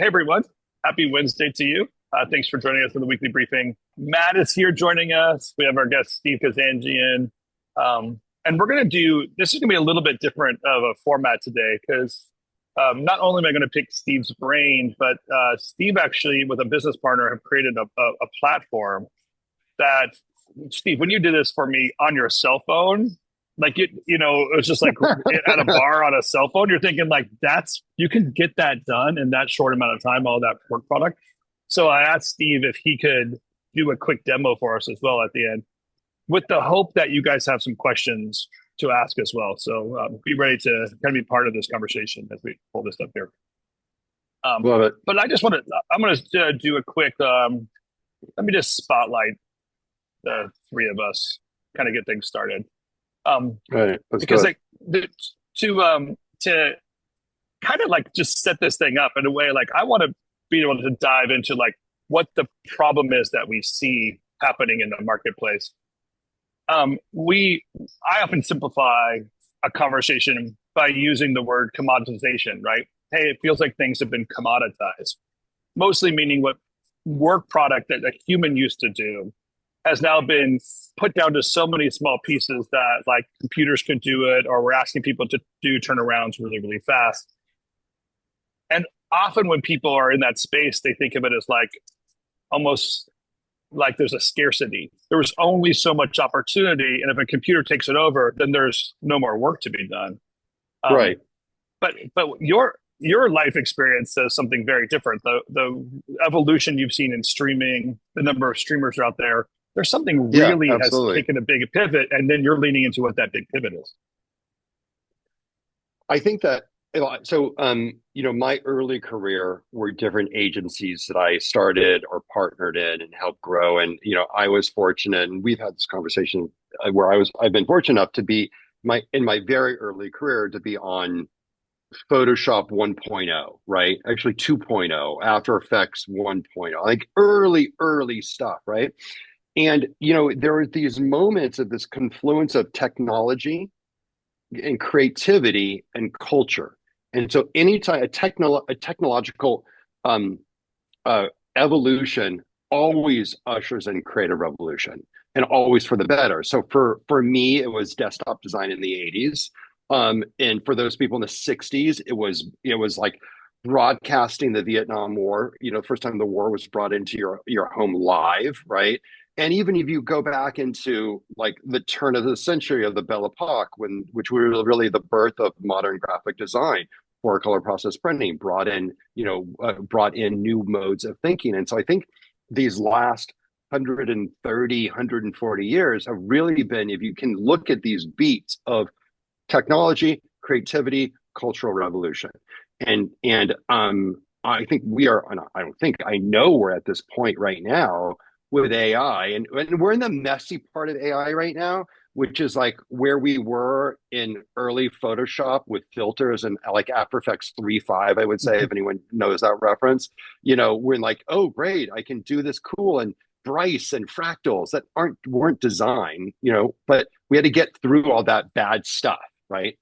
Hey everyone, happy Wednesday to you. Thanks for joining us for the weekly briefing. Matt is here joining us. We have our guest Steve Kazanjian. And we're going to this is going to be a little bit different of a format today because not only am I going to pick Steve's brain, but Steve actually, with a business partner, have created a platform that, Steve, when you did this for me on your cell phone, it was just like at a bar on a cell phone. You're thinking like you can get that done in that short amount of time, all that work product. So I asked Steve if he could do a quick demo for us as well at the end, with the hope that you guys have some questions to ask as well. So be ready to kind of be part of this conversation as we pull this up here. Love it. But I'm going to do a quick, let me just spotlight the three of us, kind of get things started. Right. Let's do Because it. like to kind of like just set this thing up in a way, like I want to be able to dive into like what the problem is that we see happening in the marketplace. I often simplify a conversation by using the word commoditization, right? Hey, it feels like things have been commoditized, mostly meaning what work product that a human used to do has now been put down to so many small pieces that like computers could do it, or we're asking people to do turnarounds really, really fast. And often when people are in that space, they think of it as like almost like there's a scarcity. There was only so much opportunity, and if a computer takes it over, then there's no more work to be done. Um, Right. but your life experience says something very different. The evolution you've seen in streaming, the number of streamers are out there. There's something Yeah, really has absolutely. taken a big pivot, and then you're leaning into what that big pivot is. I think that my early career were different agencies that I started or partnered in and helped grow. And, I was fortunate, and we've had this conversation where I've been fortunate enough to be in my very early career to be on Photoshop 1.0, right? Actually 2.0, After Effects 1.0, like early stuff, right? And there were these moments of this confluence of technology and creativity and culture. And so anytime a technological um, uh, evolution always ushers in creative revolution, and always for the better. So for me, it was desktop design in the 80s. And for those people in the 60s, it was like broadcasting the Vietnam War, first time the war was brought into your home live, right? And even if you go back into like the turn of the century of the Belle Epoque, which was really the birth of modern graphic design, for color process printing, brought in new modes of thinking. And so I think these last 130, 140 years have really been, if you can look at these beats of technology, creativity, cultural revolution. And I think we are, and I don't think, I know we're at this point right now with AI, and we're in the messy part of AI right now, which is like where we were in early Photoshop with filters and like After Effects 3.5, I would say, if anyone knows that reference. We're like, oh, great, I can do this cool and Bryce and fractals that weren't designed, but we had to get through all that bad stuff, right?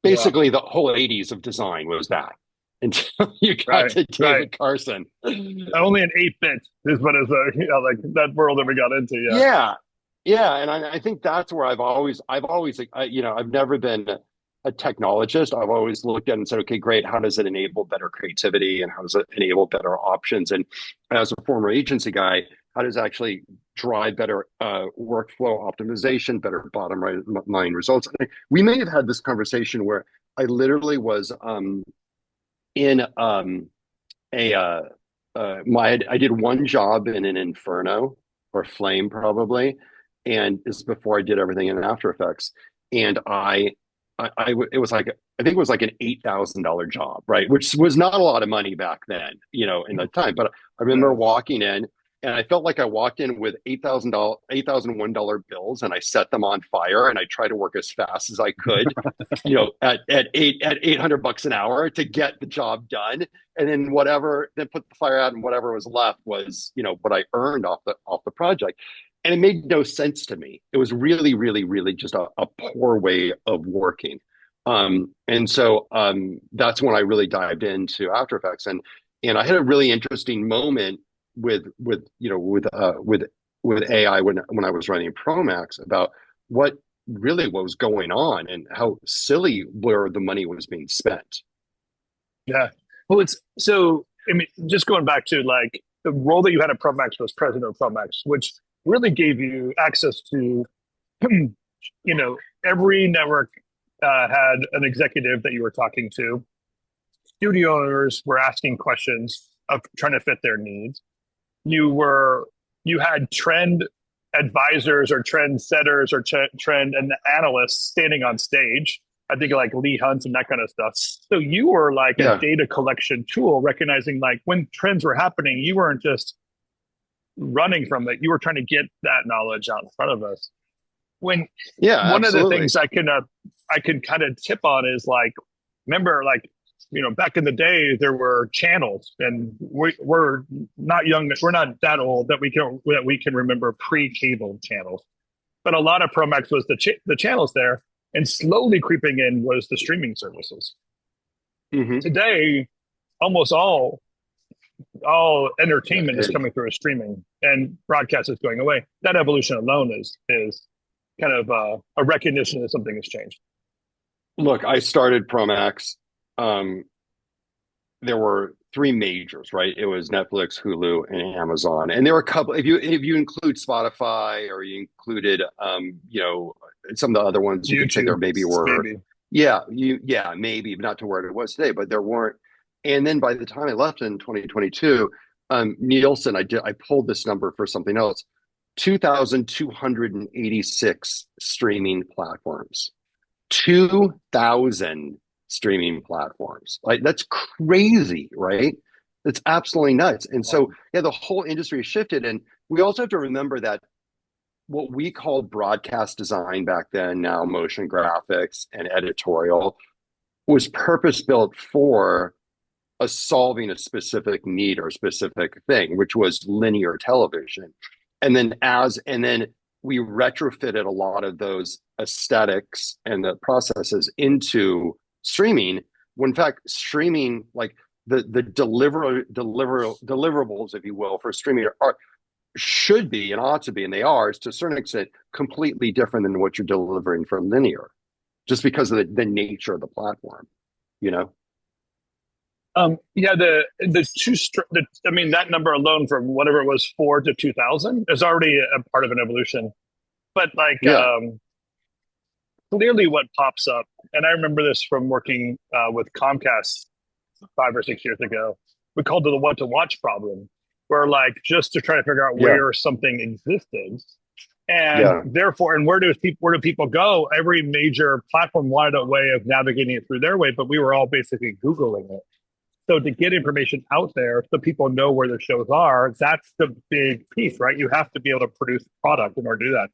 Yeah, Basically, the whole 80s of design was that until you got right, to right. David Carson. Only an 8-bit is what is like that world that we got into. Yeah, Yeah, yeah, and I think that's where I've never been a technologist. I've always looked at it and said, okay, great. How does it enable better creativity, and how does it enable better options? And as a former agency guy, how does it actually drive better workflow optimization, better bottom line results? And we may have had this conversation where I literally was in a I did one job in an Inferno or Flame probably, and this is before I did everything in After Effects, and it was like, I think it was like an $8,000 job, right? Which was not a lot of money back then, in that time. But I remember yeah. walking in, and I felt like I walked in with $8,001 bills, and I set them on fire, and I tried to work as fast as I could, at 800 bucks an hour to get the job done, and then put the fire out, and whatever was left was what I earned off the project. And it made no sense to me. It was really, really, really just a poor way of working. And so that's when I really dived into After Effects. And And I had a really interesting moment with AI when I was running Promax about what what was going on and how silly where the money was being spent. Yeah. Well, it's so, I mean, just going back to like the role that you had at Promax was president of Promax, which really gave you access to, every network had an executive that you were talking to. Studio owners were asking questions of trying to fit their needs. You had trend advisors or trend setters or trend and analysts standing on stage. I think like Lee Hunt and that kind of stuff. So you were like a Yeah, data collection tool, recognizing like when trends were happening, you weren't just running from it. You were trying to get that knowledge out in front of us. When yeah, one of the absolutely. things I can kind of tip on is like, remember like, back in the day there were channels, and we're not young, we're not that old that we can remember pre-cable channels, but a lot of Promax was the channels there, and slowly creeping in was the streaming services. Hmm. Today, almost all Yeah, entertainment is coming through a streaming, and broadcast is going away. That evolution alone is kind of a recognition that something has changed. look, I started Promax. Um, there were three majors, right? It was Netflix, Hulu, and Amazon, and there were a couple. If you include Spotify or you included, some of the other ones, you could say there YouTube, maybe were, maybe. yeah, maybe not to where it was today, but there weren't. And then by the time I left in 2022, Nielsen, I pulled this number for something else, 2,286 streaming platforms. 2,000 streaming platforms. Like that's crazy, right? It's absolutely nuts. And Wow. so, yeah, the whole industry has shifted. And we also have to remember that what we called broadcast design back then, now motion graphics and editorial, was purpose built for solving a specific need or specific thing, which was linear television. And then we retrofitted a lot of those aesthetics and the processes into streaming. When in fact, streaming, like deliverables, if you will, for streaming are should be and ought to be, and they are, is to a certain extent completely different than what you're delivering for linear, just because of the nature of the platform, you know? Yeah, I mean, that number alone from whatever it was, 4 to 2,000 is already a part of an evolution. But like, Yeah. clearly, what pops up, and I remember this from working with Comcast 5 or 6 years ago. We called it the what to watch problem, where like just to try to figure out Yeah. where something existed, and Yeah. therefore, and where do people go? Every major platform wanted a way of navigating it through their way, but we were all basically Googling it. So to get information out there so people know where the shows are, that's the big piece, right? You have to be able to produce product in order to do that.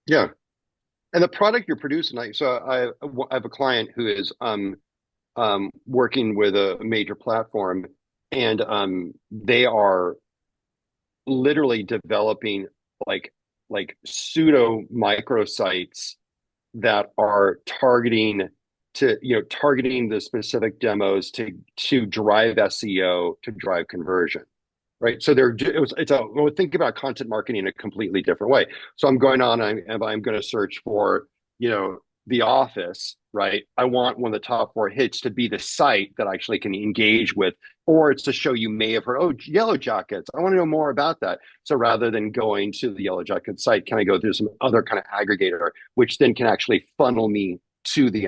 Yeah. And the product you're producing, I have a client who is working with a major platform, and they are literally developing like pseudo microsites that are targeting the specific demos to drive SEO, to drive conversion, right? So think about content marketing in a completely different way. So I'm going on, I'm going to search for, The Office, right? I want one of the top four hits to be the site that I actually can engage with, or it's a show you may have heard. Oh, Yellow Jackets. I want to know more about that. So rather than going to the Yellow Jacket site, can I go through some other kind of aggregator, which then can actually funnel me to the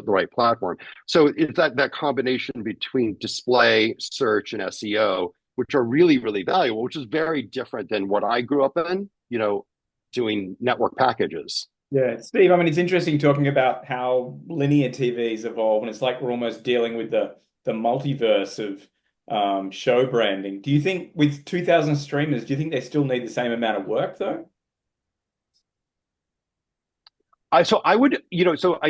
right platform. So it's that combination between display, search, and SEO, which are really, really valuable, which is very different than what I grew up in, doing network packages. Yeah, Steve, I mean, it's interesting talking about how linear TV's evolve, and it's like we're almost dealing with the multiverse of show branding. Do you think with 2,000 streamers, do you think they still need the same amount of work though? So I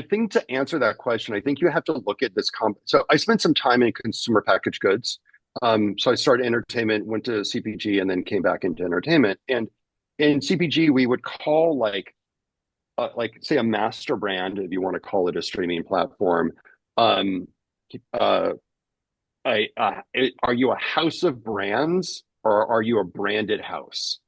think to answer that question, I think you have to look at this so I spent some time in consumer packaged goods. So I started entertainment, went to CPG, and then came back into entertainment. And in CPG, we would call say a master brand, if you want to call it a streaming platform, um, uh, are you a house of brands or are you a branded house?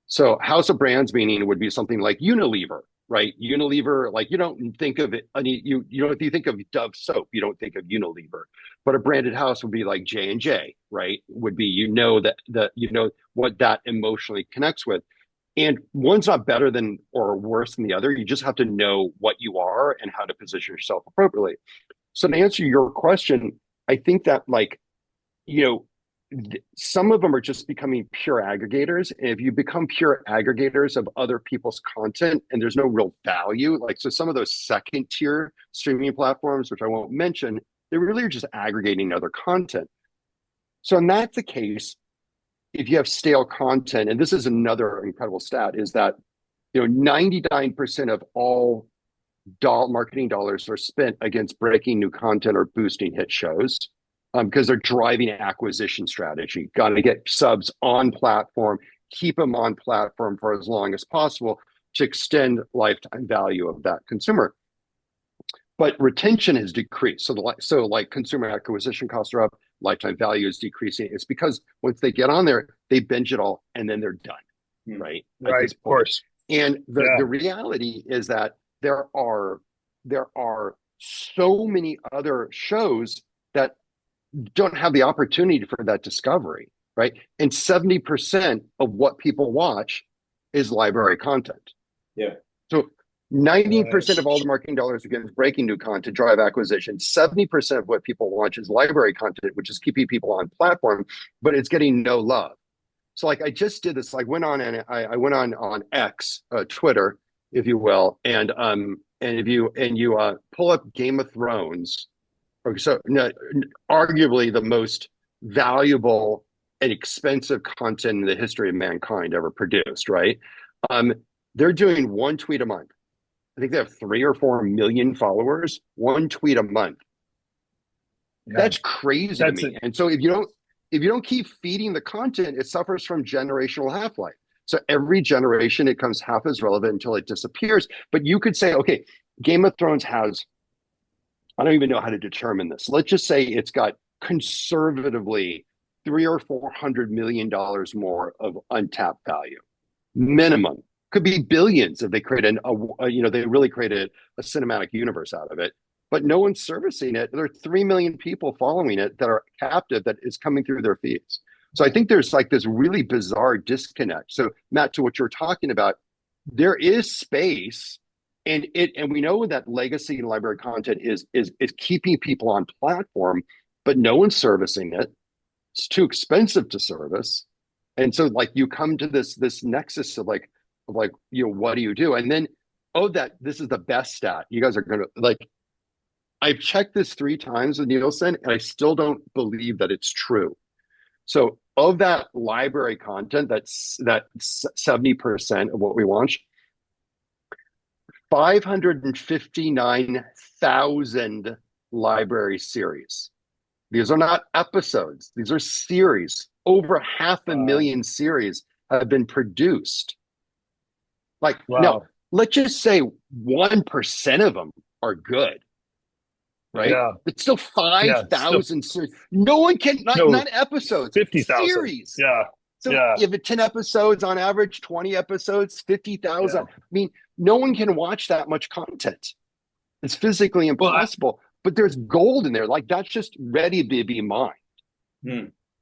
So house of brands meaning it would be something like Unilever, right? Unilever, like you don't think of it. I mean, you know, if you think of Dove soap, you don't think of Unilever. But a branded house would be like J&J, right? Would be that you know what that emotionally connects with. And one's not better than or worse than the other. You just have to know what you are and how to position yourself appropriately. So to answer your question, I think that like, you know, some of them are just becoming pure aggregators. And if you become pure aggregators of other people's content and there's no real value, like, so some of those second tier streaming platforms, which I won't mention, they really are just aggregating other content. So in that the case, if you have stale content, and this is another incredible stat, is that, you know, 99% of all marketing dollars are spent against breaking new content or boosting hit shows. Because they're driving acquisition strategy. Got to get subs on platform, keep them on platform for as long as possible to extend lifetime value of that consumer. But retention has decreased. So like consumer acquisition costs are up, lifetime value is decreasing. It's because once they get on there, they binge it all and then they're done, right? Right, of course. And the reality is that there are so many other shows that don't have the opportunity for that discovery, right? And 70% of what people watch is library content. Yeah. So 90% of all the marketing dollars against breaking new content, drive acquisition. 70% of what people watch is library content, which is keeping people on platform, but it's getting no love. So like I just did this, I went on X, Twitter, if you will, and if you pull up Game of Thrones. So arguably the most valuable and expensive content in the history of mankind ever produced, right? They're doing one tweet a month. I think they have 3 or 4 million followers, one tweet a month. Yeah. That's crazy to me. And so if you don't keep feeding the content, it suffers from generational half-life. So every generation it becomes half as relevant until it disappears. But you could say, okay, Game of Thrones has, I don't even know how to determine this. Let's just say it's got conservatively $300 or $400 million more of untapped value, minimum. Could be billions if they create they really created a cinematic universe out of it. But no one's servicing it. There are 3 million people following it that are captive that is coming through their feeds. So I think there's like this really bizarre disconnect. So Matt, to what you're talking about, there is space. And we know that legacy and library content is keeping people on platform, but no one's servicing it. It's too expensive to service, and so like you come to this nexus of like you know, what do you do? And then this is the best stat. You guys are gonna like. I've checked this 3 times with Nielsen, and I still don't believe that it's true. So of that library content, that's 70% of what we watch. 559,000 library series. These are not episodes. These are series. Over 500,000 series have been produced. Like, now, let's just say 1% of them are good, right? Yeah. It's still 5,000 series. No one can, not episodes, 50,000 series. Yeah. So if it's 10 episodes on average, 20 episodes, 50,000. I mean, no one can watch that much content. It's physically impossible, but there's gold in there. Like that's just ready to be mined.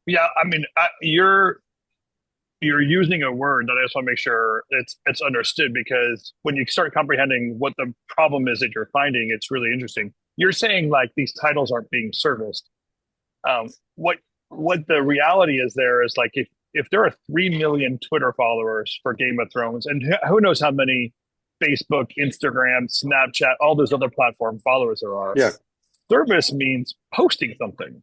Yeah. I mean, you're using a word that I just want to make sure it's understood, because when you start comprehending what the problem is that you're finding, it's really interesting. You're saying like these titles aren't being serviced. What the reality is there is like, if there are 3 million Twitter followers for Game of Thrones, and who knows how many Facebook, Instagram, Snapchat, all those other platform followers there are, service means posting something,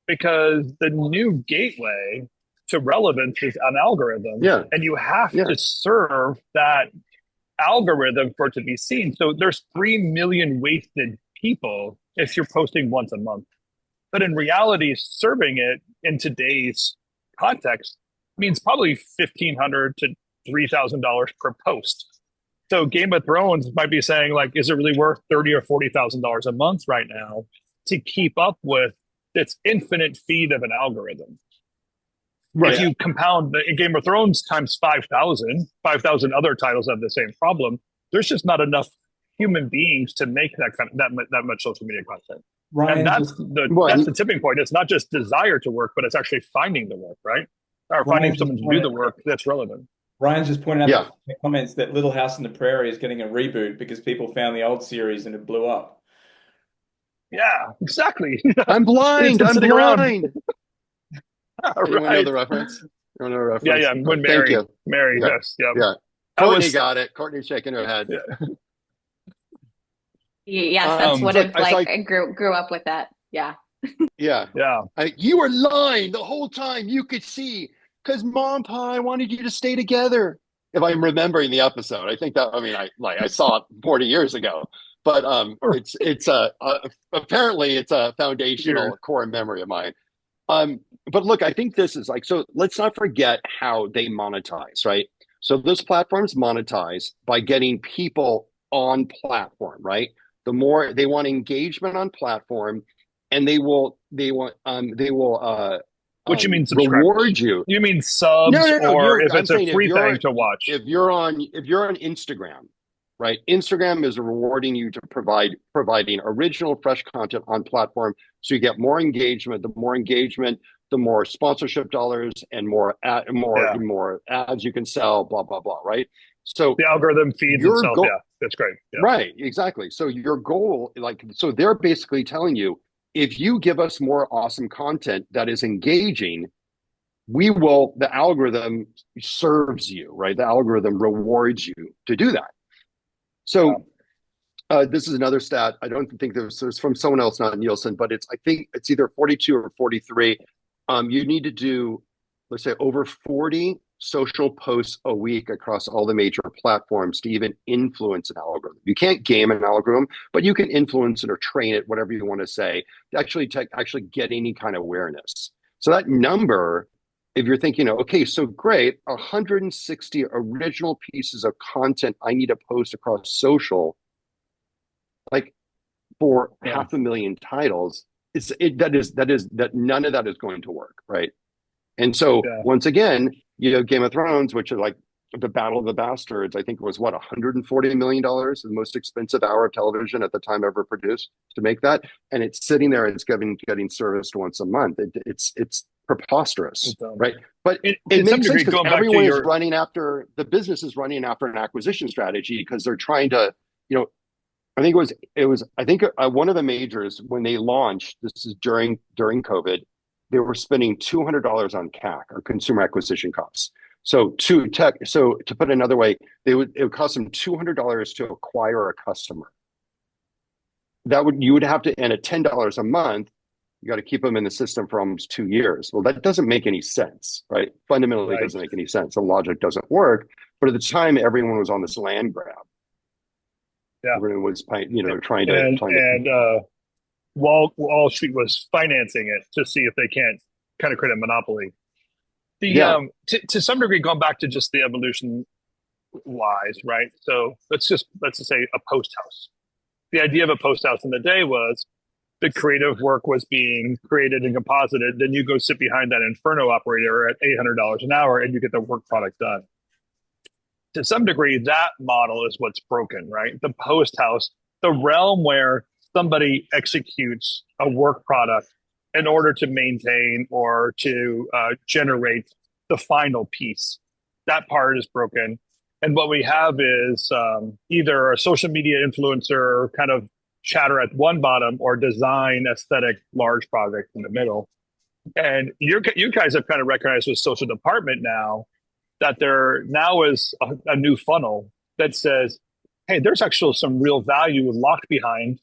because the new gateway to relevance is an algorithm, and you have to serve that algorithm for it to be seen. So there's 3 million wasted people if you're posting once a month. But in reality, serving it in today's context means probably $1,500 to $3,000 per post. So Game of Thrones might be saying like, is it really worth $30,000 or $40,000 a month right now to keep up with this infinite feed of an algorithm. Right. If you compound the Game of Thrones times 5,000 other titles have the same problem, there's just not enough human beings to make that much social media content. Ryan, and that's the tipping point. It's not just desire to work, but it's actually finding the work, right? Or finding someone to do the work that's relevant. Ryan's just pointed out in the comments that Little House on the Prairie is getting a reboot because people found the old series and it blew up. Yeah, exactly. I'm blind. I'm blind. Anyone know the reference? Yeah. When Mary, yes, yeah. Courtney got it. Courtney's shaking her head. Yeah. Yes, that's what it's like. I grew up with that. Yeah. Yeah. You were lying the whole time. You could see because Mom Pie wanted you to stay together. If I'm remembering the episode, I think that I saw it 40 years ago, but it's apparently it's a foundational core memory of mine. But look, I think this is so let's not forget how they monetize, right? So those platforms monetize by getting people on platform, right? The more they want engagement on platform, and they will what you mean reward you? You mean subs? No. Or if it's a free thing to watch? If you're on Instagram, right? Instagram is rewarding you to providing original, fresh content on platform, so you get more engagement. The more engagement, the more sponsorship dollars and more ads you can sell. Blah blah blah. Right? So the algorithm feeds itself. That's great. Yeah. Right? Exactly. So your goal, so they're basically telling you, if you give us more awesome content that is engaging, the algorithm serves you, right? The algorithm rewards you to do that. So this is another stat. I don't think this is from someone else, not Nielsen, but I think it's either 42 or 43. You need to do, let's say, over 40 social posts a week across all the major platforms to even influence an algorithm. You can't game an algorithm, but you can influence it or train it, whatever you want to say, to actually get any kind of awareness. So that number, if you're thinking, okay, so great, 160 original pieces of content I need to post across social, for 500,000 titles, that none of that is going to work, right? And so once again, Game of Thrones, which is the Battle of the Bastards, I think it was $140 million, the most expensive hour of television at the time ever produced to make that, and it's sitting there and it's getting serviced once a month. It's preposterous, right? But it makes sense because everyone is running after the business is running after an acquisition strategy because they're trying to, I think one of the majors when they launched, this is during COVID, they were spending $200 on CAC, or consumer acquisition costs. So to put it another way, it would cost them $200 to acquire a customer. You would have to, and at $10 a month, you got to keep them in the system for almost 2 years. Well, that doesn't make any sense, right? Fundamentally, it doesn't make any sense. The logic doesn't work. But at the time, everyone was on this land grab. Yeah, everyone was trying to. Wall Street was financing it to see if they can't kind of create a monopoly. To some degree, going back to just the evolution wise, right? So let's just say a post house. The idea of a post house in the day was the creative work was being created and composited. Then you go sit behind that Inferno operator at $800 an hour and you get the work product done. To some degree, that model is what's broken, right? The post house, the realm where somebody executes a work product in order to maintain or to generate the final piece. That part is broken. And what we have is either a social media influencer kind of chatter at one bottom or design aesthetic large project in the middle. And you guys have kind of recognized with social department now that there now is a new funnel that says, hey, there's actually some real value locked behind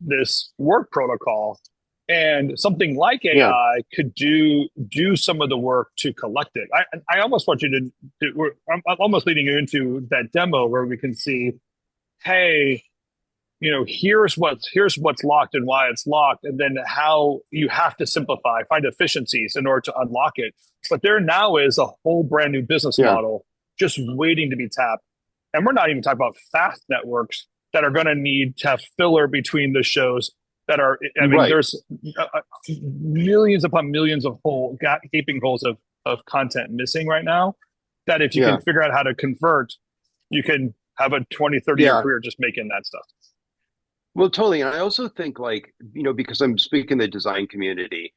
this work protocol, and something like AI could do some of the work to collect it. I almost want you to I'm almost leading you into that demo where we can see, hey, here's what's locked and why it's locked, and then how you have to simplify, find efficiencies in order to unlock it. But there now is a whole brand new business model just waiting to be tapped. And we're not even talking about fast networks that are going to need to have filler between the shows that are, I mean, Right. there's millions upon millions of gaping holes of content missing right now, that if you Yeah. can figure out how to convert, you can have a 20, 30-year career just making that stuff. Well, totally. And I also think, like, because I'm speaking the design community,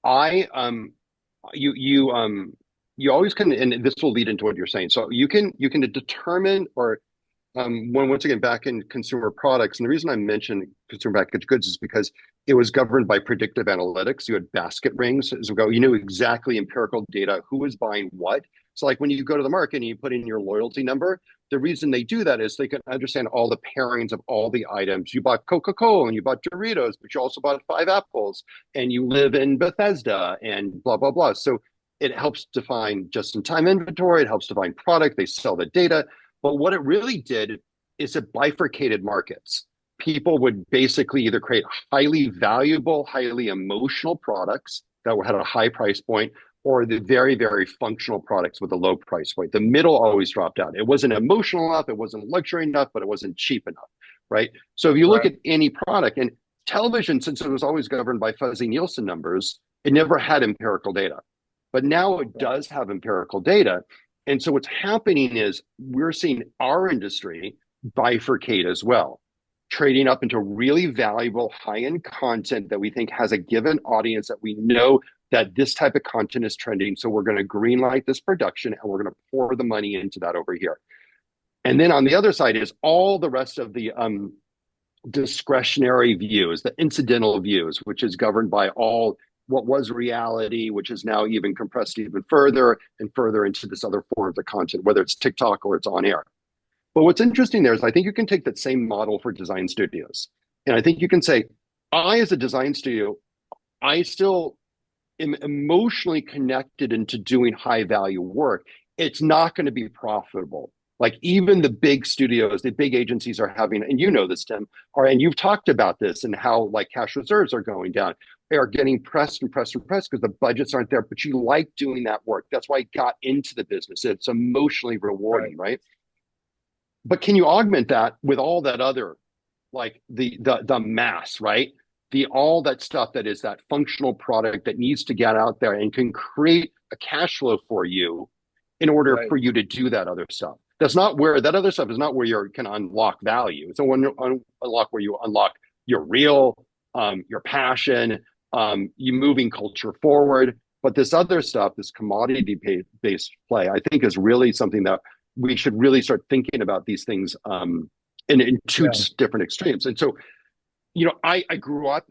I you always can, and this will lead into what you're saying. So you can determine, or once again, back in consumer products, and the reason I mentioned consumer packaged goods is because it was governed by predictive analytics. You had basket rings as we go. You knew exactly empirical data, who was buying what. So like when you go to the market and you put in your loyalty number, the reason they do that is they can understand all the pairings of all the items. You bought Coca-Cola and you bought Doritos, but you also bought 5 apples and you live in Bethesda and blah, blah, blah. So it helps define just-in-time inventory. It helps define product. They sell the data. But what it really did is it bifurcated markets. People would basically either create highly valuable, highly emotional products that had a high price point, or the very, very functional products with a low price point. The middle always dropped out. It wasn't emotional enough, it wasn't luxury enough, but it wasn't cheap enough, right? So if you look at any product, and television, since it was always governed by fuzzy Nielsen numbers, it never had empirical data. But now it does have empirical data. And so what's happening is we're seeing our industry bifurcate as well, trading up into really valuable high-end content that we think has a given audience, that we know that this type of content is trending. So we're going to greenlight this production and we're going to pour the money into that over here. And then on the other side is all the rest of the discretionary views, the incidental views, which is governed by all what was reality, which is now even compressed even further and further into this other forms of content, whether it's TikTok or it's on air. But what's interesting there is I think you can take that same model for design studios. And I think you can say, I, as a design studio, I still am emotionally connected into doing high value work. It's not going to be profitable. Like even the big studios, the big agencies are having, and you know this, Tim, and you've talked about this and how like cash reserves are going down. They are getting pressed and pressed and pressed because the budgets aren't there, but you like doing that work. That's why you got into the business. It's emotionally rewarding, right? But can you augment that with all that other, like the mass, right? All that stuff that is that functional product that needs to get out there and can create a cash flow for you in order for you to do that other stuff. That's not where that other stuff is not where you can unlock value. It's a one unlock where you unlock your real, your passion, you moving culture forward. But this other stuff, this commodity-based play, I think is really something that we should really start thinking about these things in two different extremes. And so, I grew up,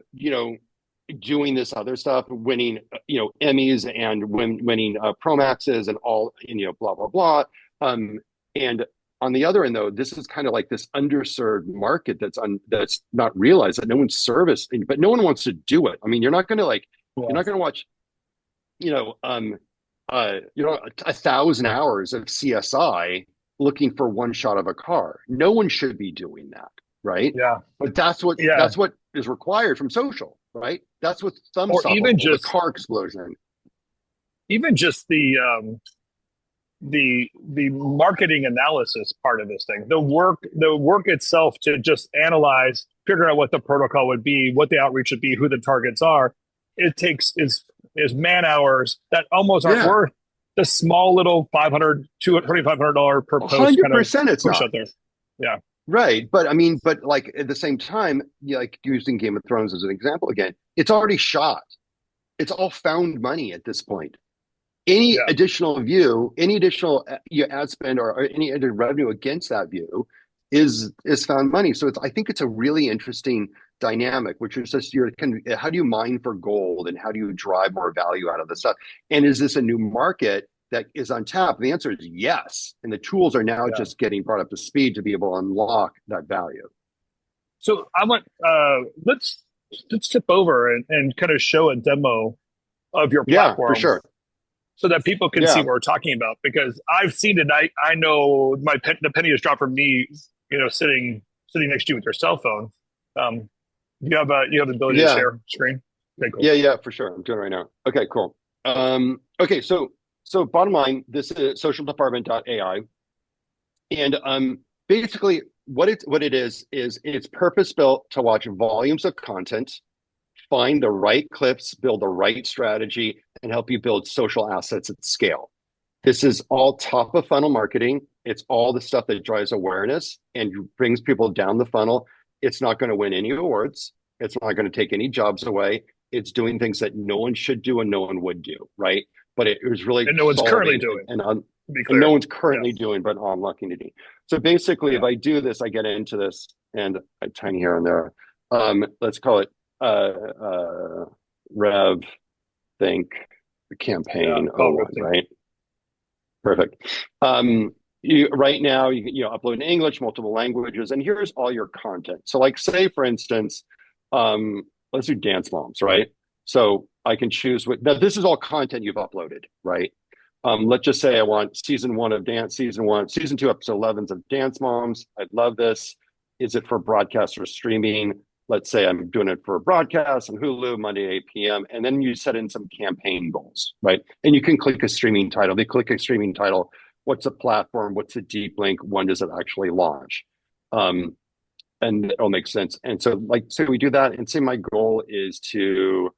doing this other stuff, winning, Emmys and winning Promaxes and all, blah, blah, blah. And on the other end, though, this is kind of like this underserved market that's not realized, that no one's servicing, but no one wants to do it. I mean, you're not going to you're not going to watch, 1,000 hours of CSI looking for one shot of a car. No one should be doing that. Right. Yeah. But that's what is required from social. Right. That's what or even just the car explosion. Even just the marketing analysis part of this thing, the work itself to just analyze, figure out what the protocol would be, what the outreach would be, who the targets are. It takes is man hours that almost aren't worth the small little $500, $2,500 per post. 100% it's push not. Out there. Yeah. Right. But I mean, like at the same time, like using Game of Thrones as an example again, it's already shot. It's all found money at this point. Any additional view, any additional ad spend or any other revenue against that view is found money. So I think it's a really interesting dynamic, which is just how do you mine for gold and how do you drive more value out of this stuff? And is this a new market that is on tap? The answer is yes. And the tools are now just getting brought up to speed to be able to unlock that value. So I want let's tip over and kind of show a demo of your platform. Yeah, for sure. So that people can see what we're talking about, because I've seen it. I know the penny has dropped for me, sitting next to you with your cell phone. You have the ability to share screen. Okay, cool. Yeah, for sure. I'm doing it right now. Okay, cool. Okay, so bottom line, this is socialdepartment.ai. And basically what it is it's purpose built to watch volumes of content, find the right clips, build the right strategy, and help you build social assets at scale. This is all top of funnel marketing. It's all the stuff that drives awareness and brings people down the funnel. It's not going to win any awards. It's not going to take any jobs away. It's doing things that no one should do and no one would do, right? But it was really and no one's currently doing. And no one's currently doing, but unlocking to do. So basically, if I do this, I get into this, and I tiny here and there. Let's call it RevThink campaign right? Perfect. Right now, you upload in English, multiple languages, and here's all your content. So like say, for instance, let's do dance moms, right? So I can choose now this is all content you've uploaded, right? Let's just say I want season 2, episode 11 of Dance Moms. I'd love this. Is it for broadcast or streaming? Let's say I'm doing it for broadcast on Hulu, Monday, 8 p.m. And then you set in some campaign goals, right? And you can click a streaming title. They click a streaming title. What's a platform? What's a deep link? When does it actually launch? And it'll make sense. And so like, say we do that and say my goal is to,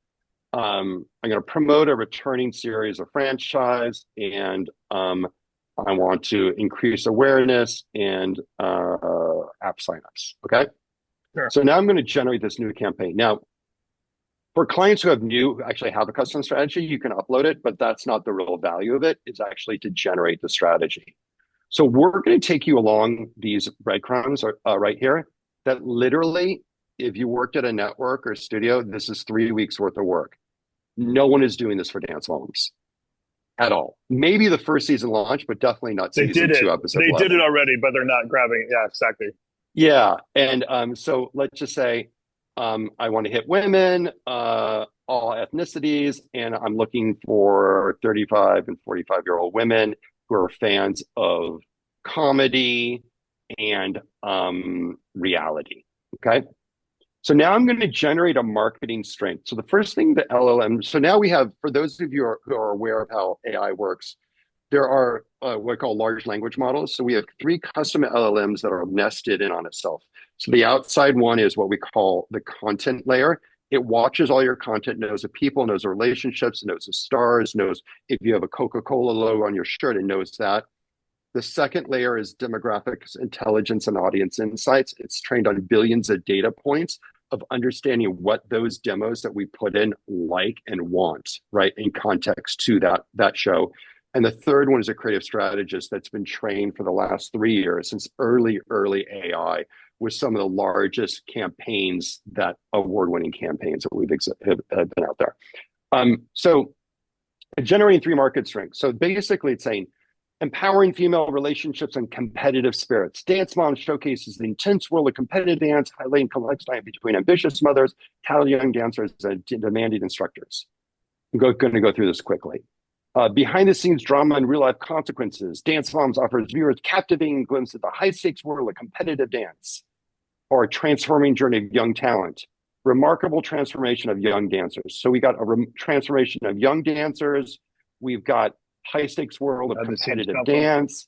I'm going to promote a returning series or franchise, and I want to increase awareness and app signups. Okay. Sure. So now I'm going to generate this new campaign. Now, for clients who actually have a custom strategy, you can upload it, but that's not the real value of it. It's actually to generate the strategy. So we're going to take you along these breadcrumbs right here that literally, if you worked at a network or studio, this is 3 weeks worth of work. No one is doing this for Dance Moms at all. Maybe the first season launch, but definitely not season 2, episode 11. They did it already, but they're not grabbing it. Yeah, exactly. Yeah. And so let's just say I want to hit women, all ethnicities, and I'm looking for 35 and 45-year-old women who are fans of comedy and reality. Okay. So now I'm going to generate a marketing strength. So the first thing the LLM, so now we have, for those of you who are aware of how AI works, there are what we call large language models. So we have 3 custom LLMs that are nested in on itself. So the outside one is what we call the content layer. It watches all your content, knows the people, knows the relationships, knows the stars, knows if you have a Coca-Cola logo on your shirt, it knows that. The second layer is demographics, intelligence, and audience insights. It's trained on billions of data points of understanding what those demos that we put in like and want, right, in context to that show. And the third one is a creative strategist that's been trained for the last 3 years since early AI with some of the largest campaigns, that award-winning campaigns that we've have been out there. So generating 3 market strengths. So basically it's saying, empowering female relationships and competitive spirits. Dance Mom showcases the intense world of competitive dance, highlighting complex dynamic between ambitious mothers, talented young dancers, and demanding instructors. I'm going to go through this quickly. Behind the scenes drama and real life consequences. Dance Moms offers viewers captivating glimpses of the high stakes world of competitive dance, or a transforming journey of young talent. Remarkable transformation of young dancers. So we got a transformation of young dancers. We've got high stakes world of competitive dance.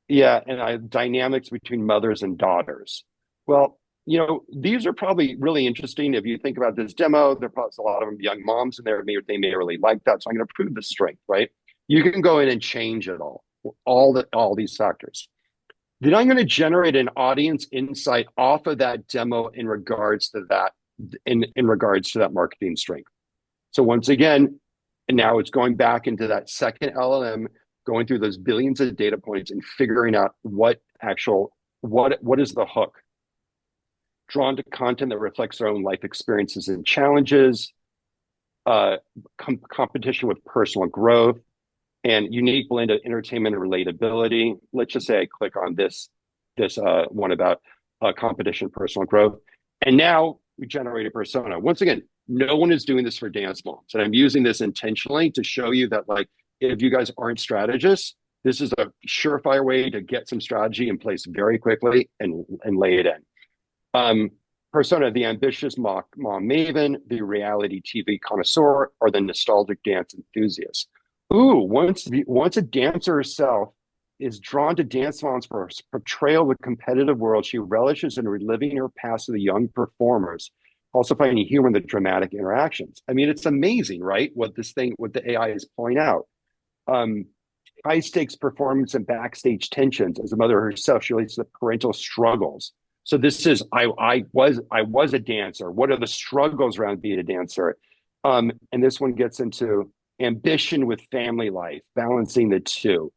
Yeah, and dynamics between mothers and daughters. Well, these are probably really interesting. If you think about this demo, there are probably a lot of them young moms in there. They may really like that. So I'm going to prove the strength, right? You can go in and change it all these factors. Then I'm going to generate an audience insight off of that demo in regards to that, in regards to that marketing strength. So once again, and now it's going back into that second LLM, going through those billions of data points and figuring out what is the hook. Drawn to content that reflects their own life experiences and challenges, competition with personal growth, and unique blend of entertainment and relatability. Let's just say I click on this one about competition, personal growth. And now we generate a persona. Once again, no one is doing this for Dance Moms. And I'm using this intentionally to show you that, like, if you guys aren't strategists, this is a surefire way to get some strategy in place very quickly and lay it in. Persona, the ambitious mom maven, the reality TV connoisseur, or the nostalgic dance enthusiast. Ooh, once a dancer herself, is drawn to Dance Moms for her portrayal of the competitive world. She relishes in reliving her past of the young performers, also finding humor in the dramatic interactions. I mean, it's amazing, right? What the AI is pulling out. High stakes performance and backstage tensions. As a mother herself, she relates to the parental struggles. So this is, I was a dancer. What are the struggles around being a dancer? And this one gets into ambition with family life, balancing the two.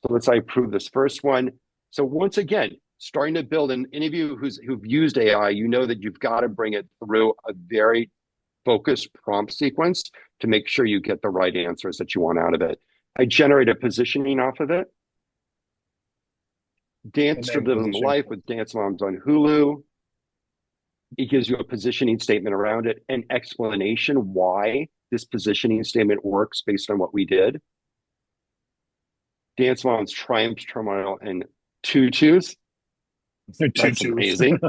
So let's approve this first one. So once again, starting to build, and any of you who've used AI, you know that you've got to bring it through a very focused prompt sequence to make sure you get the right answers that you want out of it. I generate a positioning off of it. Dance to Live Life with Dance Moms on Hulu. It gives you a positioning statement around it, an explanation why this positioning statement works based on what we did. Dance Moms Triumph, Turmoil, and Tutus. That's amazing.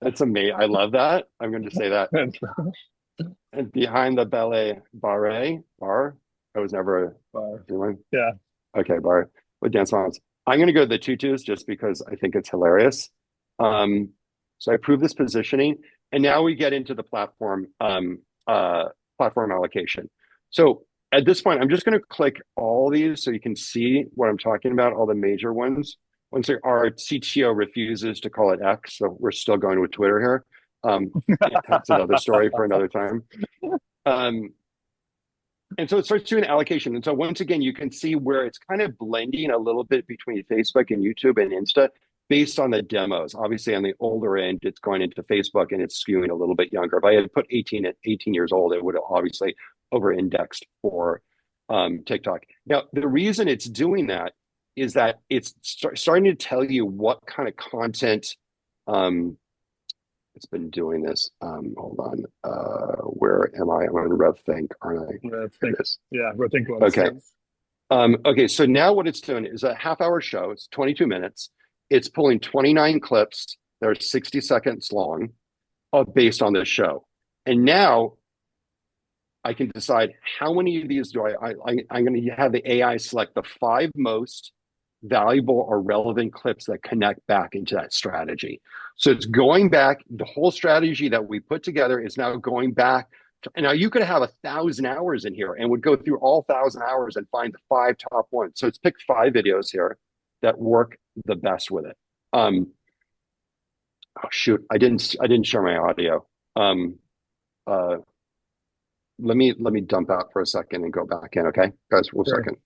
That's amazing. I love that. I'm going to say that. And Behind the Ballet Bar. I was never a bar. Yeah. Okay, bar with Dance Moms. I'm going to go to the tutus just because I think it's hilarious. So I approve this positioning, and now we get into the platform allocation. So at this point, I'm just going to click all these so you can see what I'm talking about, all the major ones. Once our CTO refuses to call it X, so we're still going with Twitter here. That's another story for another time. And so it starts doing allocation. And so once again, you can see where it's kind of blending a little bit between Facebook and YouTube and Insta based on the demos. Obviously, on the older end, it's going into Facebook and it's skewing a little bit younger. If I had put 18 years old, it would have obviously over-indexed for TikTok. Now, the reason it's doing that is that it's starting to tell you what kind of content it's been doing this. Hold on. Where am I? I'm on RevThink, aren't I? RevThink. Yeah, RevThink. Okay. Okay. So now what it's doing is a half-hour show. It's 22 minutes. It's pulling 29 clips that are 60 seconds long, based on this show. And now I can decide how many of these do I'm going to have the AI select the 5 most valuable or relevant clips that connect back into that strategy. So it's going back, the whole strategy that we put together is now going back to, and now you could have 1,000 hours in here and would go through all 1,000 hours and find the 5 top ones. So it's picked 5 videos here that work the best with it. Oh shoot, I didn't share my audio. Let me dump out for a second and go back in, okay? Guys, one second.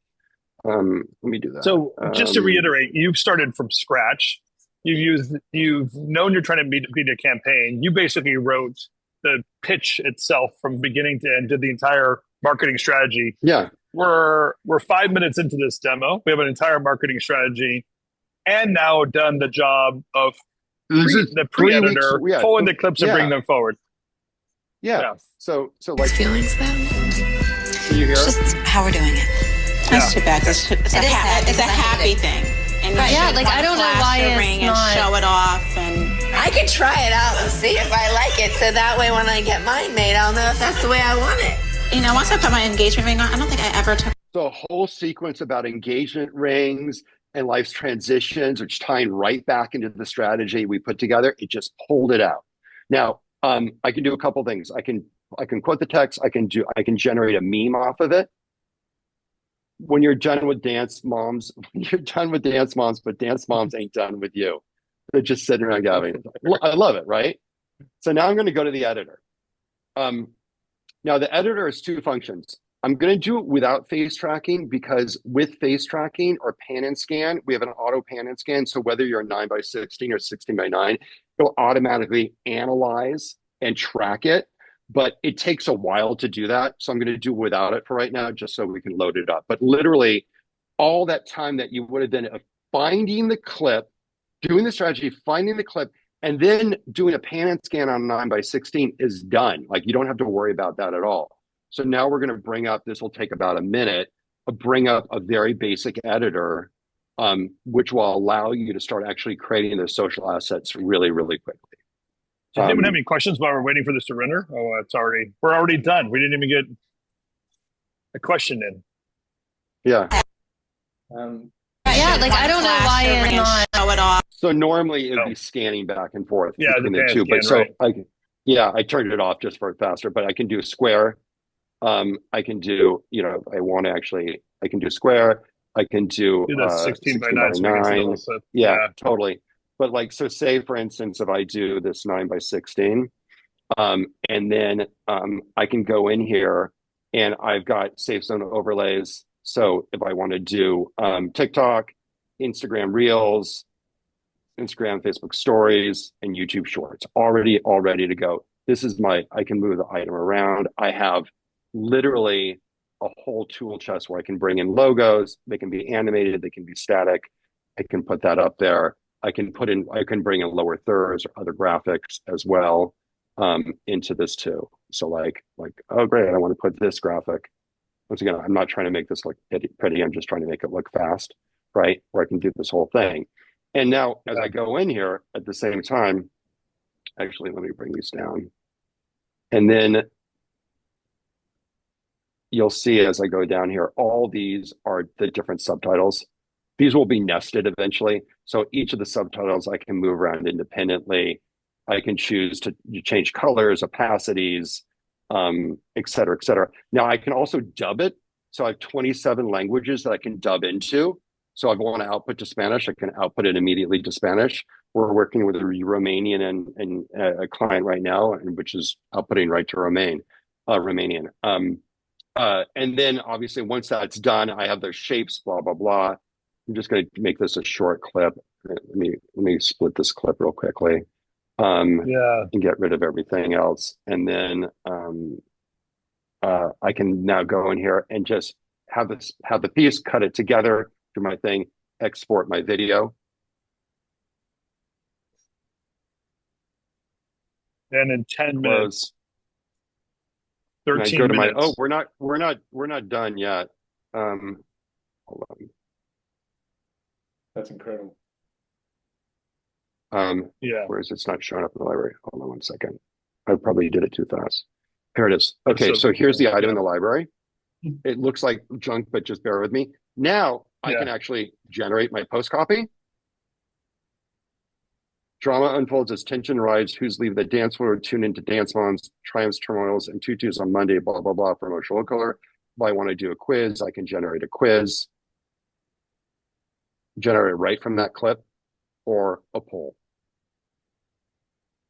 Let me do that. So just to reiterate, you've started from scratch. You've known you're trying to beat a campaign. You basically wrote the pitch itself from beginning to end, did the entire marketing strategy. Yeah. We're 5 minutes into this demo. We have an entire marketing strategy, and now done the job of the pre-editor, pulling the clips and bringing them forward. Yeah. So like feelings though. Can you hear? It's just how we're doing it. That's too bad. It's a happy thing. And yeah, like I don't know why it's not. Show it off, and I could try it out and see if I like it. So that way, when I get mine made, I'll know if that's the way I want it. You know, once I put my engagement ring on, I don't think I ever took. So a whole sequence about engagement rings and life's transitions, which tying right back into the strategy we put together. It just pulled it out. Now, I can do a couple things. I can quote the text. I can generate a meme off of it. When you're done with Dance Moms, but Dance Moms ain't done with you. They're just sitting around gabbing. I love it, right? So now I'm going to go to the editor. Now the editor has 2 functions. I'm going to do it without face tracking because with face tracking or pan and scan, we have an auto pan and scan. So whether you're 9:16 or 16:9, it'll automatically analyze and track it. But it takes a while to do that. So I'm going to do without it for right now, just so we can load it up. But literally all that time that you would have done of finding the clip, doing the strategy, finding the clip, and then doing a pan and scan on 9:16 is done. Like you don't have to worry about that at all. So now we're going to bring up, this will take about a minute, bring up a very basic editor, which will allow you to start actually creating those social assets really, really quickly. Does anyone have any questions while we're waiting for this to render? Oh, we're already done. We didn't even get a question in. Yeah. Yeah, like I don't know why it's not show it off. So normally it would be scanning back and forth between the two. Scan, But so right. I turned it off just for it faster, but I can do a square. I can do, if I want to actually, I can do square. I can do the 16 by 9. Yeah, totally. But like, so say for instance, if I do this 9 by 16, and then I can go in here and I've got safe zone overlays. So if I want to do TikTok, Instagram Reels, Instagram, Facebook Stories, and YouTube Shorts, all ready to go. This is I can move the item around. I have literally a whole tool chest where I can bring in logos. They can be animated, they can be static. I can put that up there. I can bring in lower thirds or other graphics as well into this too. So like, oh great, I want to put this graphic. Once again, I'm not trying to make this look pretty. I'm just trying to make it look fast, right? Where I can do this whole thing. And now as I go in here at the same time, actually, let me bring these down. And then you'll see as I go down here, all these are the different subtitles. These will be nested eventually. So each of the subtitles I can move around independently. I can choose to change colors, opacities, et cetera, et cetera. Now I can also dub it. So I have 27 languages that I can dub into. So if I want to output to Spanish, I can output it immediately to Spanish. We're working with a Romanian and a client right now, which is outputting right to Romanian. And then obviously once that's done, I have those shapes, blah, blah, blah. I'm just going to make this a short clip. Let me split this clip real quickly. And get rid of everything else. And then I can now go in here and just have the piece, cut it together, do my thing, export my video. And in 10 minutes, 13 go to minutes. We're not done yet. Hold on. That's incredible. Whereas it's not showing up in the library. Hold on one second. I probably did it too fast. Here it is. Okay, so here's the item in the library. It looks like junk, but just bear with me. Now I can actually generate my post copy. Drama unfolds as tension rises. Who's leave the dance floor? Tune into dance moms, triumphs, turmoils, and tutus on Monday. Blah blah blah for emotional color. If I want to do a quiz, I can generate a quiz. Generate right from that clip, or a poll.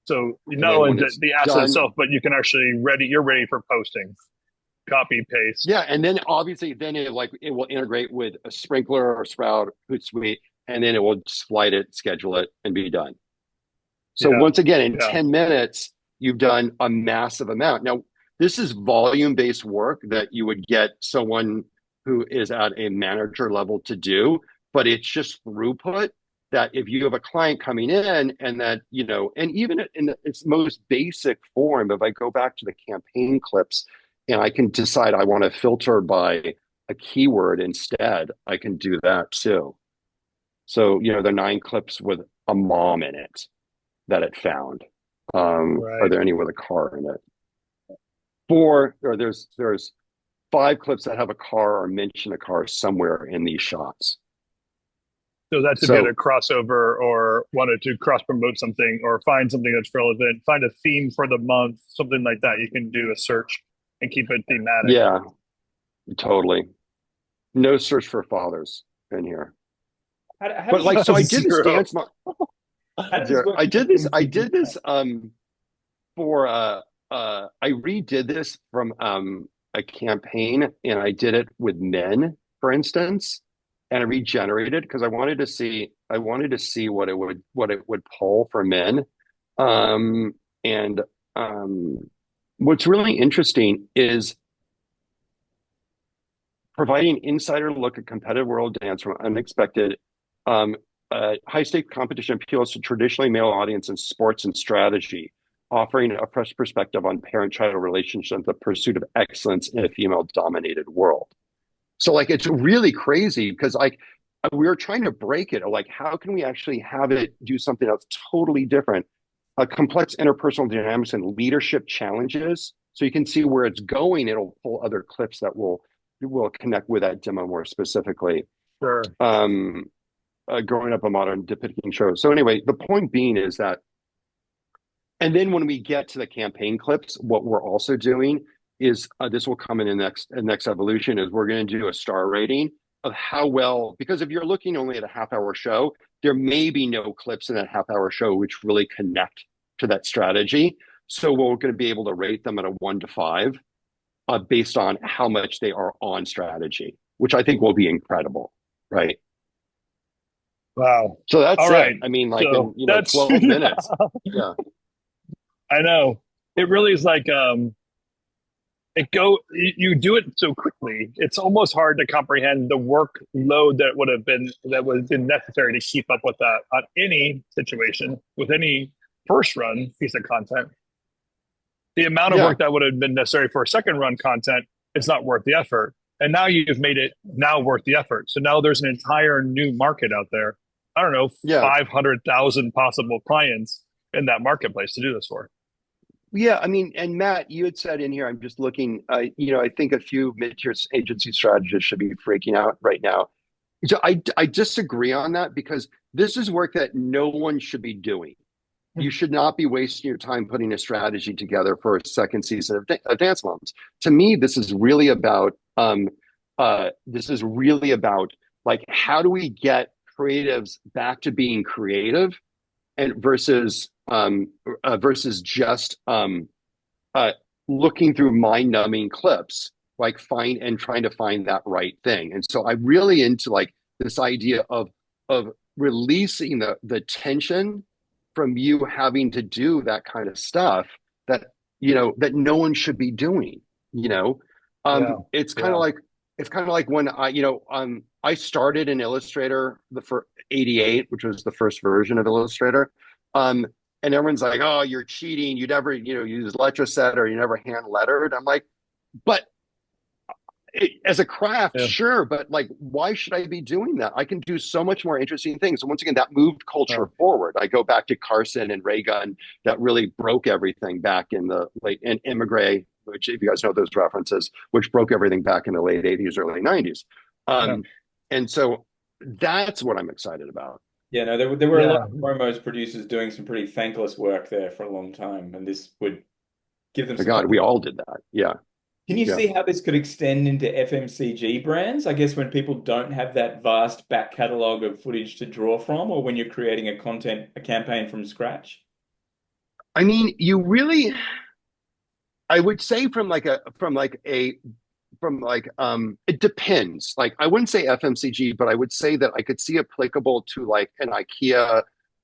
So not only the asset itself, but you can actually you're ready for posting. Copy, paste. Yeah, and then obviously it will integrate with a Sprinkler or Sprout, Hootsuite, and then it will just flight it, schedule it, and be done. So once again, in 10 minutes, you've done a massive amount. Now, this is volume-based work that you would get someone who is at a manager level to do, but it's just throughput that if you have a client coming in and that, and even in its most basic form, if I go back to the campaign clips and I can decide I want to filter by a keyword instead, I can do that too. So, there are 9 clips with a mom in it that it found. Are there any with a car in it? There's 5 clips that have a car or mention a car somewhere in these shots. So that's if you had a crossover or wanted to cross promote something or find something that's relevant, find a theme for the month, something like that. You can do a search and keep it thematic. Yeah, totally. No search for fathers in here. But like, so I did this dance. I did this for I redid this from a campaign, and I did it with men, for instance. And I regenerated because I wanted to see what it would pull for men. What's really interesting is providing insider look at competitive world dance from unexpected high-stake competition appeals to traditionally male audience in sports and strategy, offering a fresh perspective on parent-child relationships, the pursuit of excellence in a female-dominated world. So like, it's really crazy because we were trying to break it. Like, how can we actually have it do something that's totally different? Complex interpersonal dynamics and leadership challenges. So you can see where it's going. It'll pull other clips that will connect with that demo more specifically. Sure. Growing up a modern depicting show. So anyway, the point being is that, and then when we get to the campaign clips, what we're also doing is this will come in the next evolution is we're going to do a star rating of how well, because if you're looking only at a half-hour show, there may be no clips in that half-hour show which really connect to that strategy. So we're going to be able to rate them at a 1 to 5 based on how much they are on strategy, which I think will be incredible, right? Wow. So that's all it. Right. I mean, like so in 12 minutes. Yeah. I know. It really is like you do it so quickly. It's almost hard to comprehend the workload that would have been necessary to keep up with that on any situation with any first run piece of content. The amount of work that would have been necessary for a second run content is not worth the effort. And now you've made it now worth the effort. So now there's an entire new market out there. I don't know, 500,000 possible clients in that marketplace to do this for. Yeah, I mean, and Matt, you had said in here, I'm just looking, I think a few mid-tier agency strategists should be freaking out right now. So I disagree on that because this is work that no one should be doing. You should not be wasting your time putting a strategy together for a second season of Dance Moms. To me, this is really about like how do we get creatives back to being creative and versus just looking through mind-numbing clips, like trying to find that right thing. And so I'm really into like this idea of releasing the tension from you having to do that kind of stuff that that no one should be doing. It's kind of like when I started in Illustrator for 88, which was the first version of Illustrator. And everyone's like, oh, you're cheating. You never, use Letraset or you never hand lettered. I'm like, but as a craft, sure. But like, why should I be doing that? I can do so much more interesting things. And once again, that moved culture forward. I go back to Carson and Ray Gun that really broke everything back in the late, and Immigrant, which if you guys know those references, which broke everything back in the late 80s, early 90s. And so that's what I'm excited about. Yeah, no, there were a lot of promos producers doing some pretty thankless work there for a long time, and this would give them. God, we all did that. Yeah. Can you see how this could extend into FMCG brands? I guess when people don't have that vast back catalog of footage to draw from, or when you're creating a campaign from scratch. I mean, I would say it depends. Like, I wouldn't say FMCG, but I would say that I could see applicable to like an IKEA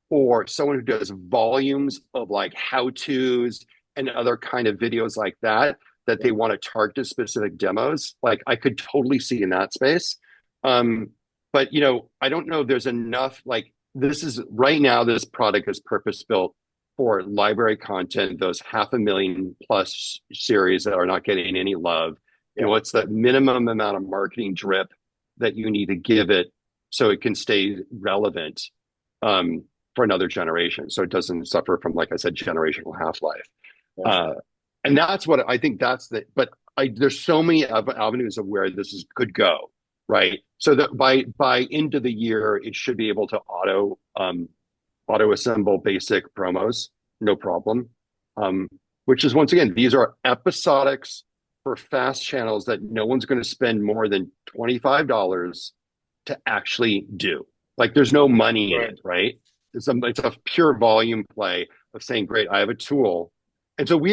or someone who does volumes of like how-tos and other kind of videos like that they want to target specific demos. Like, I could totally see in that space. But I don't know if there's enough, like, right now, this product is purpose-built for library content, those 500,000 plus series that are not getting any love. What's the minimum amount of marketing drip that you need to give it so it can stay relevant for another generation, so it doesn't suffer from, like I said, generational half-life. And that's what I think. There's so many avenues of where this could go, right? So that by end of the year, it should be able to auto assemble basic promos, no problem. Which is, once again, these are episodics for fast channels that no one's going to spend more than $25 to actually do. Like, there's no money in it, right? It's a pure volume play of saying, great, I have a tool. And so we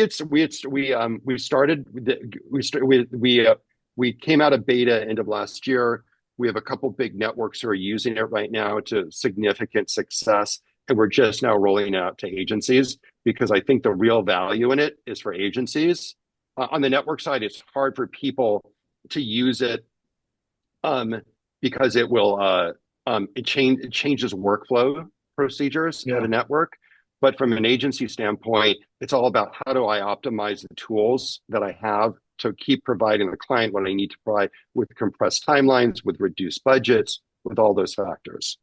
came out of beta end of last year. We have a couple big networks who are using it right now to significant success. And we're just now rolling it out to agencies because I think the real value in it is for agencies. On the network side, it's hard for people to use it because it will it changes workflow procedures at a network. But from an agency standpoint, it's all about how do I optimize the tools that I have to keep providing the client what I need to provide with compressed timelines, with reduced budgets, with all those factors.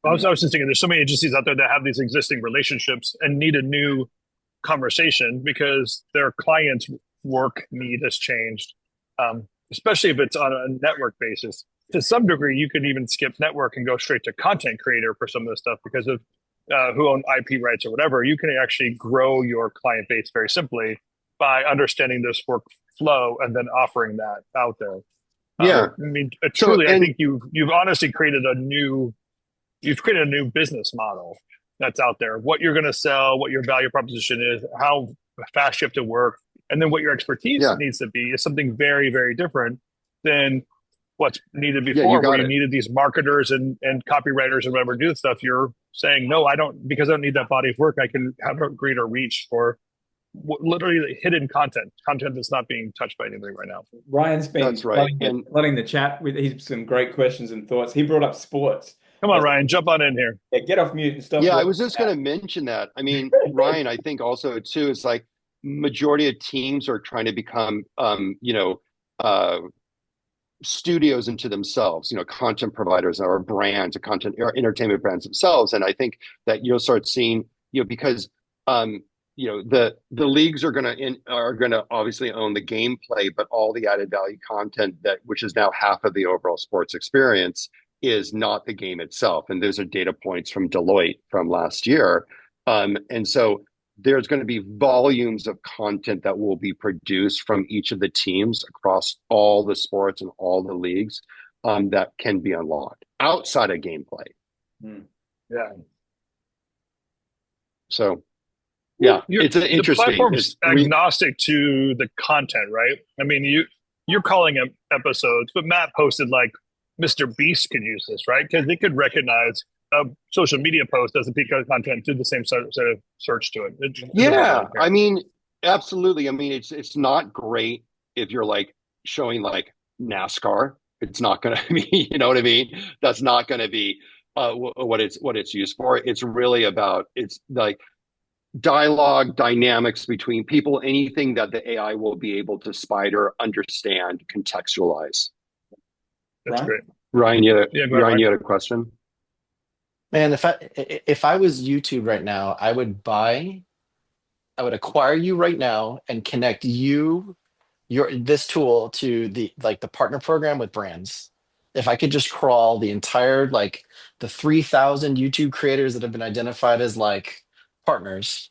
I was just thinking, there's so many agencies out there that have these existing relationships and need a new conversation because their clients' work need has changed, especially if it's on a network basis. to some degree, you could even skip network and go straight to content creator for some of this stuff because of who own IP rights or whatever. You can actually grow your client base very simply by understanding this workflow and then offering that out there. Yeah, I mean, truly, I think you've honestly created a new business model that's out there. What you're going to sell, what your value proposition is, how fast you have to work, and then what your expertise needs to be is something very, very different than what's needed before, where you needed these marketers and copywriters and whatever do this stuff. You're saying, no, I don't need that body of work. I can have a greater reach for literally hidden content that's not being touched by anybody right now. Ryan's been flooding the chat with some great questions and thoughts. He brought up sports. Come on, Ryan, jump on in here. Yeah, get off mute and stuff. Yeah, I was just going to mention that. I mean, Ryan, I think also too, it's like majority of teams are trying to become, studios into themselves, content providers or brands, or content or entertainment brands themselves. And I think that you'll start seeing, because the leagues are gonna obviously own the gameplay, but all the added value content which is now half of the overall sports experience is not the game itself. And those are data points from Deloitte from last year. And so there's going to be volumes of content that will be produced from each of the teams across all the sports and all the leagues that can be unlocked outside of gameplay. Yeah. So, yeah, it's an interesting. The platform's agnostic to the content, right? I mean, you're calling them episodes, but Matt posted like Mr. Beast could use this, right? Because they could recognize a social media post as a piece of content, do the same sort of search to it. I mean, absolutely. I mean, it's not great if you're like showing like NASCAR. It's not going to be, you know what I mean? That's not going to be what it's used for. It's really about, it's like dialogue, dynamics between people, anything that the AI will be able to spider, understand, contextualize. That's great. Ryan, you had a question? Man, if I was YouTube right now, I would acquire you right now and connect this tool to the partner program with brands. If I could just crawl the entire the 3,000 YouTube creators that have been identified as partners,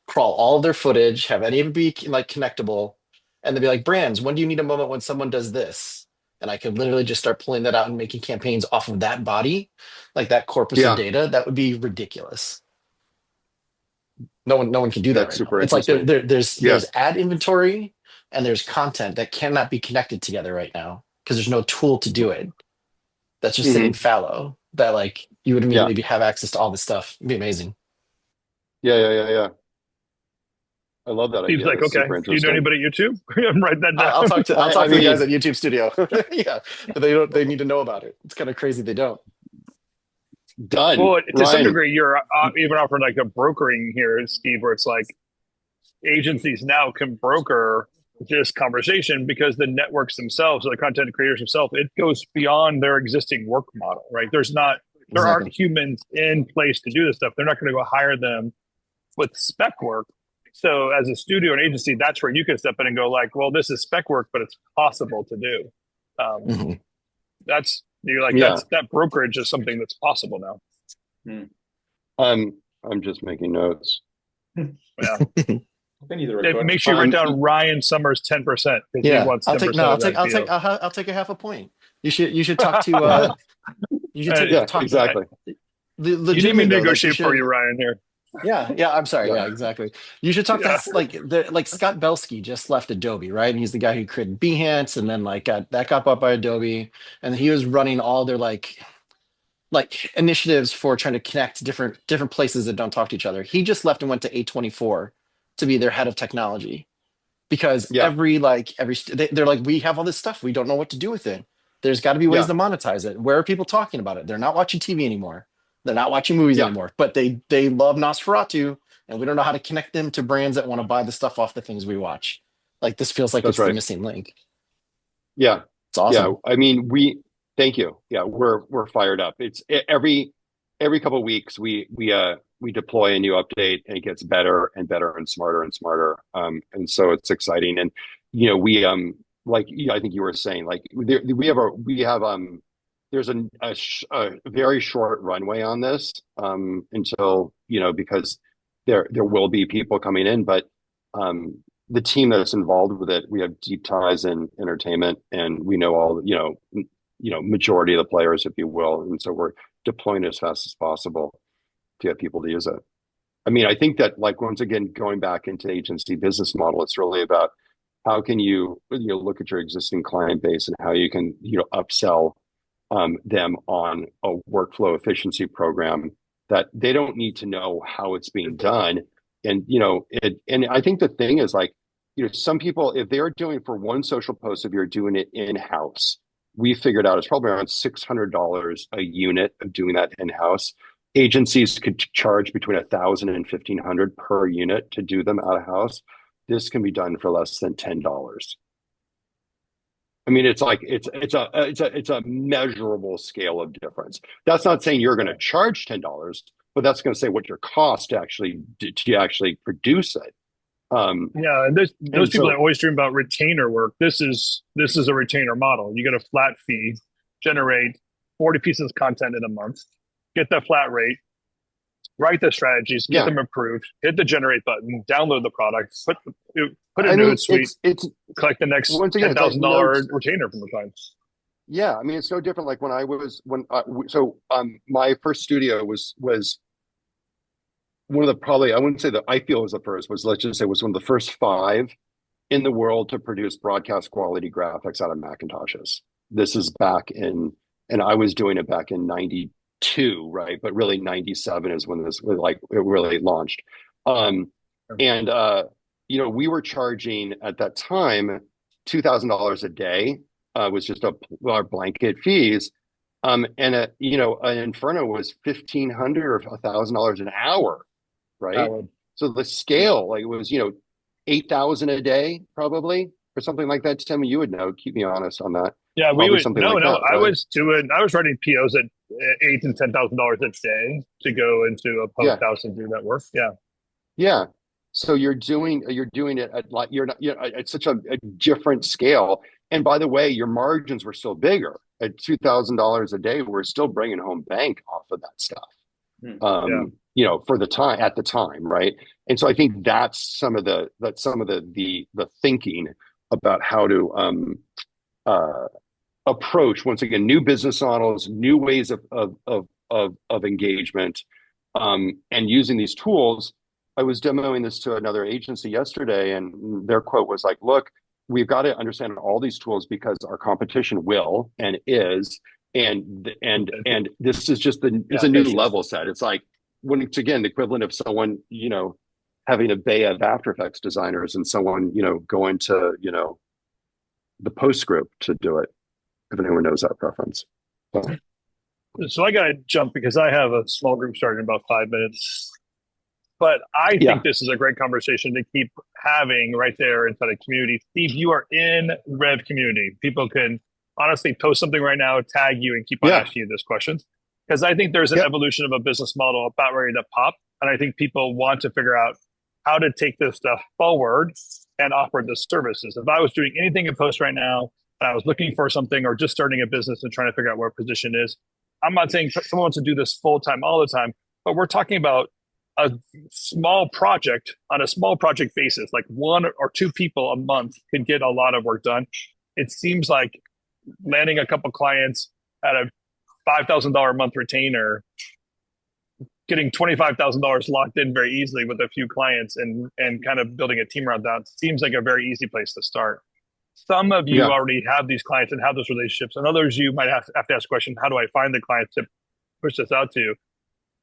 crawl all of their footage, have any of it be connectable, and they'd be like, brands, when do you need a moment when someone does this? And I could literally just start pulling that out and making campaigns off of that body, that corpus of data. That would be ridiculous. No one can do that. That's super It's like there's ad inventory and there's content that cannot be connected together right now because there's no tool to do it. That's just sitting fallow. That you would immediately have access to all this stuff. It'd be amazing. Yeah. I love that idea. He's like, okay, do you know anybody at YouTube? Write that down. I'll talk to the guys at YouTube Studio. Yeah, but they need to know about it. It's kind of crazy they don't. Done. Well, to some degree, you're even offering a brokering here, Steve, where it's like agencies now can broker this conversation because the networks themselves, or the content creators themselves, it goes beyond their existing work model, right? There aren't humans in place to do this stuff. They're not going to go hire them with spec work. So as a studio and agency, that's where you can step in and go well, this is spec work, but it's possible to do. That brokerage is something that's possible now. I'm just making notes. Yeah. Make sure you write down Ryan Summers 10%. Yeah, I'll take a half a point. You should talk to. Exactly. You need me to negotiate for you, Ryan. Here. Yeah. I'm sorry. Yeah, exactly. You should talk to Scott Belsky just left Adobe, right? And he's the guy who created Behance, and then got bought by Adobe, and he was running all their initiatives for trying to connect different places that don't talk to each other. He just left and went to A24 to be their head of technology because they're we have all this stuff, we don't know what to do with it. There's got to be ways to monetize it. Where are people talking about it? They're not watching TV anymore. They're not watching movies anymore, but they love Nosferatu, and we don't know how to connect them to brands that want to buy the stuff off the things we watch. This feels like the missing link. Yeah. It's awesome. Yeah. I mean, thank you. Yeah. We're fired up. It's every couple of weeks we deploy a new update, and it gets better and better and smarter and smarter. And so it's exciting. And, I think you were saying, we have there's a very short runway on this until, because there will be people coming in, but the team that's involved with it, we have deep ties in entertainment, and we know all, majority of the players, if you will. And so we're deploying as fast as possible to get people to use it. I mean, I think that, like, once again, going back into agency business model, it's really about how can you look at your existing client base and how you can, upsell them on a workflow efficiency program that they don't need to know how it's being done. And, and I think the thing is, like, some people, if they're doing for one social post, if you're doing it in-house, we figured out it's probably around $600 a unit of doing that in-house. Agencies could charge between $1,000 and $1,500 per unit to do them out of house. This can be done for less than $10. I mean, it's like it's a measurable scale of difference. That's not saying you're going to charge $10, but that's going to say what your cost to actually produce it. And those people that always dream about retainer work. This is a retainer model. You get a flat fee, generate 40 pieces of content in a month, get that flat rate, write the strategies, get them approved, hit the generate button, download the product, put it in NodeSuite, collect the next $10,000 retainer from the clients. Yeah, I mean, it's no different. Like my first studio was one of the, probably, I wouldn't say that I feel it was the first, let's just say was one of the first 5 in the world to produce broadcast quality graphics out of Macintoshes. This is and I was doing it back in 92, right? But really 97 is when this it really launched. We were charging at that time $2,000 a day, was just our blanket fees. And an Inferno was $1,500 or $1,000 an hour, right? So the scale, like, it was, 8,000 a day probably, or something like that. Tim, you would know. Keep me honest on that. Yeah, we would. No. I was writing POs at $8,000 and $10,000 a day to go into a post house and do that work. Yeah. So you're doing it at, like, at such a different scale. And by the way, your margins were still bigger at $2,000 a day. We're still bringing home bank off of that stuff. For at the time, right? And so I think that's some of the thinking about how to approach, once again, new business models, new ways of engagement, and using these tools. I was demoing this to another agency yesterday, and their quote was like, "Look, we've got to understand all these tools because our competition will and is, and this is just it's a new level set." It's like, when it's, again, the equivalent of someone, having a bay of After Effects designers and someone, going to, the post group to do it, if anyone knows that preference. So I got to jump because I have a small group starting in about 5 minutes. But I think this is a great conversation to keep having right there inside a community. Steve, you are in RevCommunity. People can honestly post something right now, tag you, and keep on asking you this question. Because I think there's an evolution of a business model about ready to pop. And I think people want to figure out how to take this stuff forward and offer the services. If I was doing anything in post right now, and I was looking for something or just starting a business and trying to figure out where a position is, I'm not saying someone wants to do this full time all the time, but we're talking about a small project on a small project basis, like 1 or 2 people a month can get a lot of work done. It seems like landing a couple clients at a $5,000 a month retainer, getting $25,000 locked in very easily with a few clients and kind of building a team around that seems like a very easy place to start. Some of you already have these clients and have those relationships, and others you might have to ask the question, how do I find the clients to push this out to?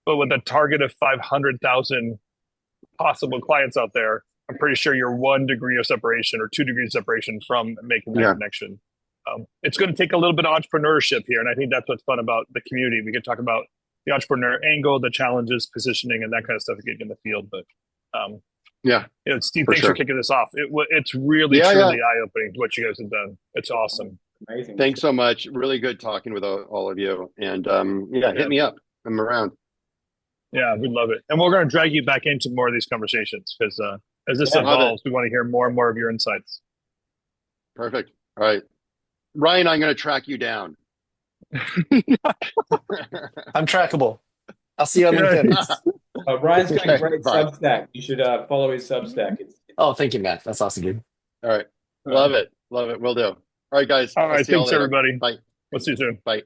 But with a target of 500,000 possible clients out there, I'm pretty sure you're 1 degree of separation or 2 degrees of separation from making that connection. It's going to take a little bit of entrepreneurship here. And I think that's what's fun about the community. We could talk about the entrepreneur angle, the challenges, positioning, and that kind of stuff getting in the field. But Steve, thanks for kicking this off. It's really, truly eye-opening what you guys have done. It's awesome. Amazing. Thanks so much. Really good talking with all of you. And hit me up. I'm around. Yeah, we love it. And we're going to drag you back into more of these conversations because as this evolves, we want to hear more and more of your insights. Perfect. All right. Ryan, I'm going to track you down. I'm trackable. I'll see you on LinkedIn. Ryan's got a great Bye. Substack. You should follow his Substack. Oh, thank you, Matt. That's awesome, dude. All right. Love it. Will do. All right, guys. All right. See y'all Thanks, later. everybody. Bye. We'll see you soon. Bye.